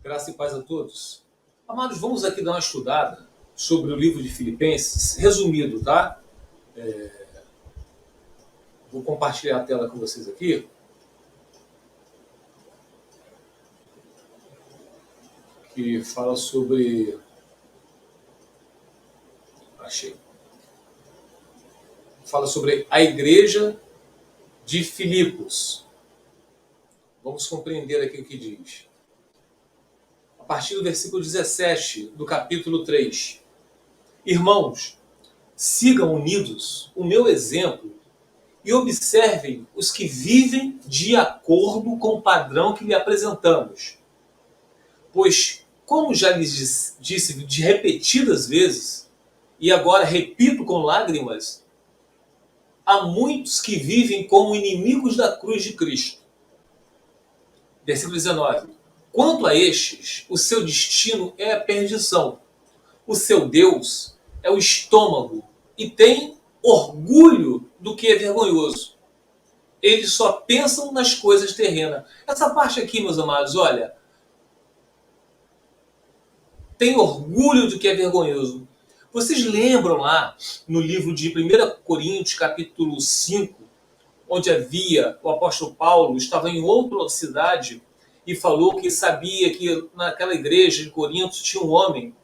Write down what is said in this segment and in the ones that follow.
Graça e paz a todos. Amados, vamos aqui dar uma estudada sobre o livro de Filipenses, resumido, tá? Vou compartilhar a tela com vocês aqui. Que fala sobre... Achei. Fala sobre a igreja de Filipos. Vamos compreender aqui o que diz. A partir do versículo 17 do capítulo 3. Irmãos, sigam unidos o meu exemplo e observem os que vivem de acordo com o padrão que lhe apresentamos. Pois, como já lhes disse de repetidas vezes, e agora repito com lágrimas, há muitos que vivem como inimigos da cruz de Cristo. Versículo 19. Quanto a estes, o seu destino é a perdição. O seu Deus é o estômago e tem orgulho do que é vergonhoso. Eles só pensam nas coisas terrenas. Essa parte aqui, meus amados, olha, tem orgulho do que é vergonhoso. Vocês lembram lá no livro de 1 Coríntios, capítulo 5, onde havia o apóstolo Paulo, estava em outra cidade e falou que sabia que naquela igreja de Corinto tinha um homem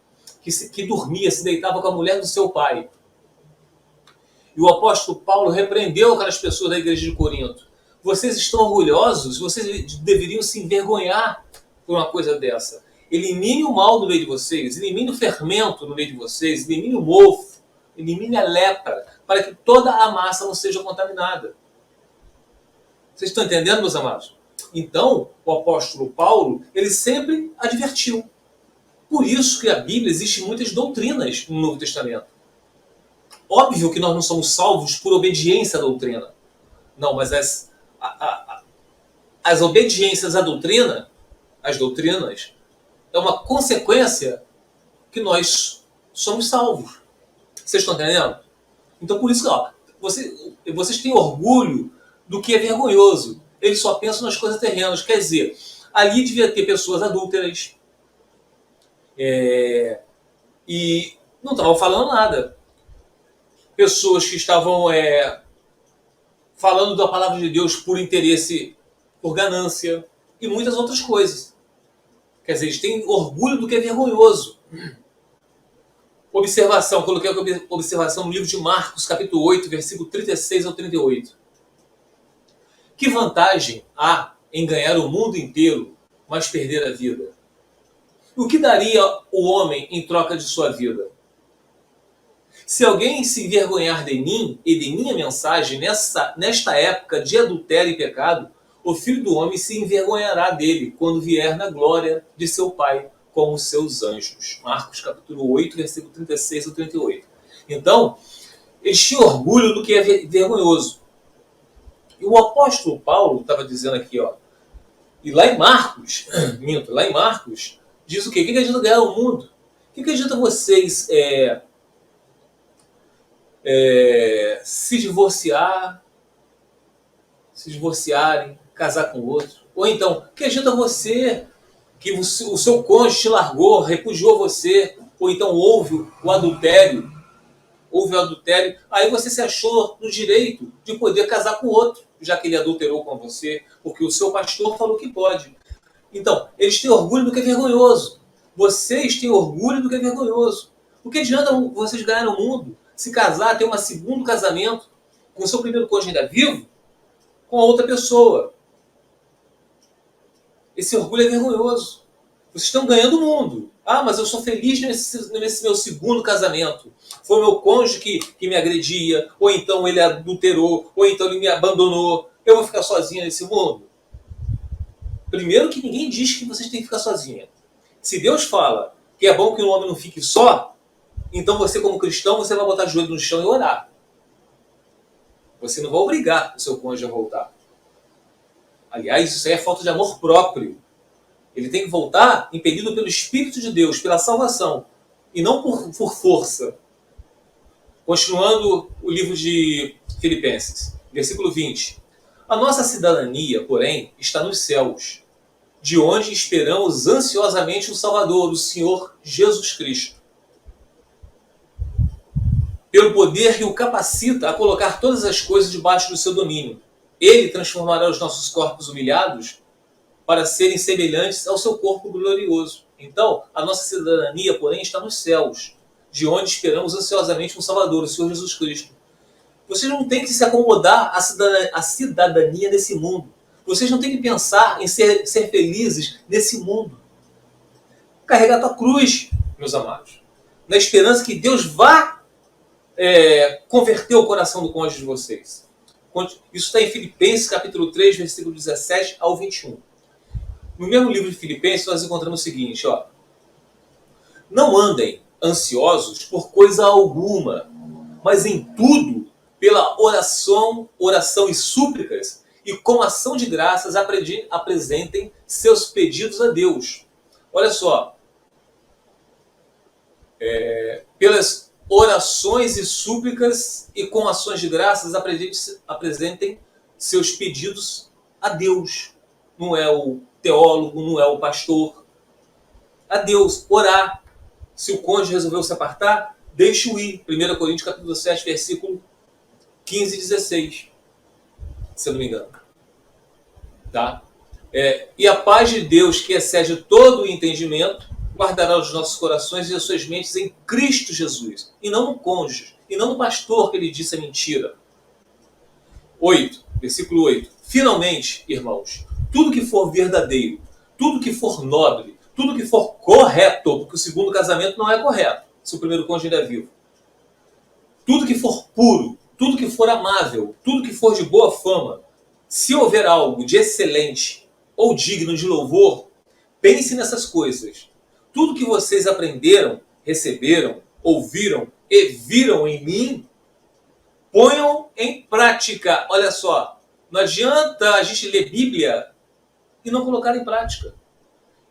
que dormia, se deitava com a mulher do seu pai. E o apóstolo Paulo repreendeu aquelas pessoas da igreja de Corinto. Vocês estão orgulhosos? Vocês deveriam se envergonhar por uma coisa dessa. Elimine o mal do meio de vocês, elimine o fermento no meio de vocês, elimine o mofo, elimine a lepra, para que toda a massa não seja contaminada. Vocês estão entendendo, meus amados? Então, o apóstolo Paulo, ele sempre advertiu. Por isso que a Bíblia existe muitas doutrinas no Novo Testamento. Óbvio que nós não somos salvos por obediência à doutrina. Não, mas as obediências à doutrina, as doutrinas, é uma consequência que nós somos salvos. Vocês estão entendendo? Então, por isso que vocês têm orgulho do que é vergonhoso. Eles só pensam nas coisas terrenas. Quer dizer, ali devia ter pessoas adúlteras, e não estavam falando nada. Pessoas que estavam falando da palavra de Deus por interesse, por ganância e muitas outras coisas. Quer dizer, eles têm orgulho do que é vergonhoso. Observação, coloquei a observação no livro de Marcos, capítulo 8, versículo 36 ao 38. Que vantagem há em ganhar o mundo inteiro, mas perder a vida? O que daria o homem em troca de sua vida? Se alguém se envergonhar de mim e de minha mensagem nesta época de adultério e pecado, o Filho do Homem se envergonhará dele quando vier na glória de seu Pai com os seus anjos. Marcos capítulo 8, versículo 36 ao 38. Então, eles tinham orgulho do que é vergonhoso. E o apóstolo Paulo estava dizendo aqui, e lá em Marcos, diz o quê? O que adianta ganhar o mundo? O que adianta vocês se divorciarem, casar com outro? Ou então, o que adianta você, que o seu cônjuge te largou, repudiou você, ou então houve o adultério, aí você se achou no direito de poder casar com outro, já que ele adulterou com você, porque o seu pastor falou que pode. Então, eles têm orgulho do que é vergonhoso. Vocês têm orgulho do que é vergonhoso. O que adianta vocês ganharem o mundo, se casar, ter um segundo casamento, com o seu primeiro cônjuge ainda vivo, com a outra pessoa? Esse orgulho é vergonhoso. Vocês estão ganhando o mundo. Ah, mas eu sou feliz nesse meu segundo casamento. Foi o meu cônjuge que me agredia, ou então ele adulterou, ou então ele me abandonou. Eu vou ficar sozinha nesse mundo? Primeiro que ninguém diz que vocês têm que ficar sozinha. Se Deus fala que é bom que um homem não fique só, então você, como cristão, você vai botar o joelho no chão e orar. Você não vai obrigar o seu cônjuge a voltar. Aliás, isso aí é falta de amor próprio. Ele tem que voltar impedido pelo Espírito de Deus, pela salvação, e não por força. Continuando o livro de Filipenses, versículo 20. A nossa cidadania, porém, está nos céus, de onde esperamos ansiosamente o Salvador, o Senhor Jesus Cristo. Pelo poder que o capacita a colocar todas as coisas debaixo do seu domínio. Ele transformará os nossos corpos humilhados para serem semelhantes ao seu corpo glorioso. Então, a nossa cidadania, porém, está nos céus, de onde esperamos ansiosamente um Salvador, o Senhor Jesus Cristo. Vocês não têm que se acomodar à cidadania desse mundo. Vocês não têm que pensar em ser felizes nesse mundo. Carregar a tua cruz, meus amados, na esperança que Deus vá converter o coração do cônjuge de vocês. Isso está em Filipenses, capítulo 3, versículo 17 ao 21. No mesmo livro de Filipenses, nós encontramos o seguinte, ó. Não andem ansiosos por coisa alguma, mas em tudo, pela oração e súplicas, e com ação de graças apresentem seus pedidos a Deus. Olha só. Pelas orações e súplicas e com ações de graças apresentem seus pedidos a Deus. Não é o teólogo, não é o pastor. A Deus. Orar. Se o cônjuge resolveu se apartar, deixe-o ir. 1 Coríntios capítulo 7, versículo 15 e 16. Se eu não me engano. Tá? E a paz de Deus, que excede todo o entendimento, guardará os nossos corações e as suas mentes em Cristo Jesus. E não no cônjuge. E não no pastor que ele disse a mentira. 8. Versículo 8. Finalmente, irmãos, tudo que for verdadeiro, tudo que for nobre, tudo que for correto, porque o segundo casamento não é correto, se o primeiro cônjuge ainda é vivo. Tudo que for puro, tudo que for amável, tudo que for de boa fama, se houver algo de excelente ou digno de louvor, pense nessas coisas. Tudo que vocês aprenderam, receberam, ouviram e viram em mim, ponham em prática. Olha só, não adianta a gente ler Bíblia e não colocar em prática.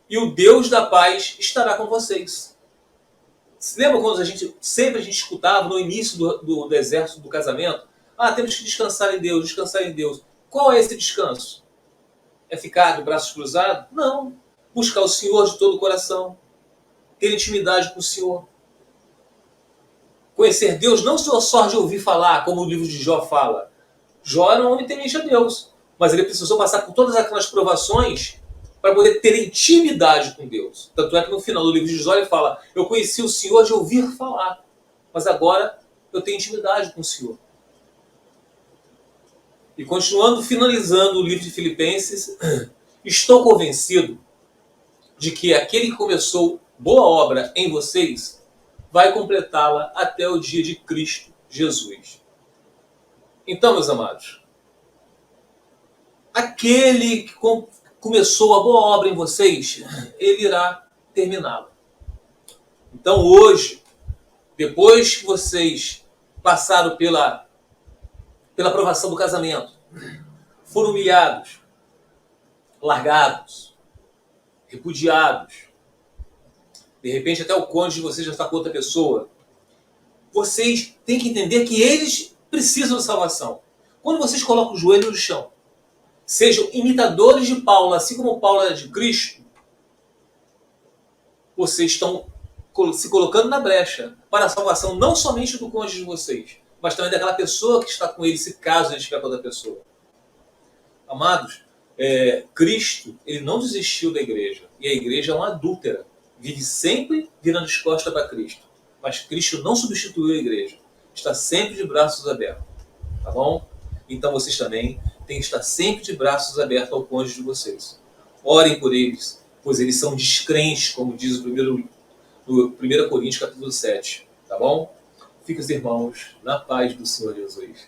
E o Deus da paz estará com vocês. Se lembra quando a gente escutava no início do exército do casamento? Temos que descansar em Deus, descansar em Deus. Qual é esse descanso? É ficar de braços cruzados? Não. Buscar o Senhor de todo o coração. Ter intimidade com o Senhor. Conhecer Deus não só de ouvir falar, como o livro de Jó fala. Jó era um homem temente a Deus, mas ele precisou passar por todas aquelas provações para poder ter intimidade com Deus. Tanto é que no final do livro de Jó ele fala, eu conheci o Senhor de ouvir falar, mas agora eu tenho intimidade com o Senhor. E continuando, finalizando o livro de Filipenses, estou convencido de que aquele que começou boa obra em vocês vai completá-la até o dia de Cristo Jesus. Então, meus amados, aquele que começou a boa obra em vocês, ele irá terminá-la. Então, hoje, depois que vocês passaram pela aprovação do casamento, foram humilhados, largados, repudiados, de repente até o cônjuge de vocês já está com outra pessoa, vocês têm que entender que eles precisam de salvação. Quando vocês colocam o joelho no chão, sejam imitadores de Paulo, assim como Paulo era de Cristo, vocês estão se colocando na brecha para a salvação não somente do cônjuge de vocês, mas também daquela pessoa que está com ele, se caso ele estiver com outra pessoa. Amados, Cristo, ele não desistiu da igreja. E a igreja é uma adúltera. Vive sempre virando as costas para Cristo. Mas Cristo não substituiu a igreja. Está sempre de braços abertos. Tá bom? Então vocês também têm que estar sempre de braços abertos ao cônjuge de vocês. Orem por eles, pois eles são descrentes, como diz o 1 Coríntios capítulo 7. Tá bom? Fiquem os irmãos na paz do Senhor Jesus.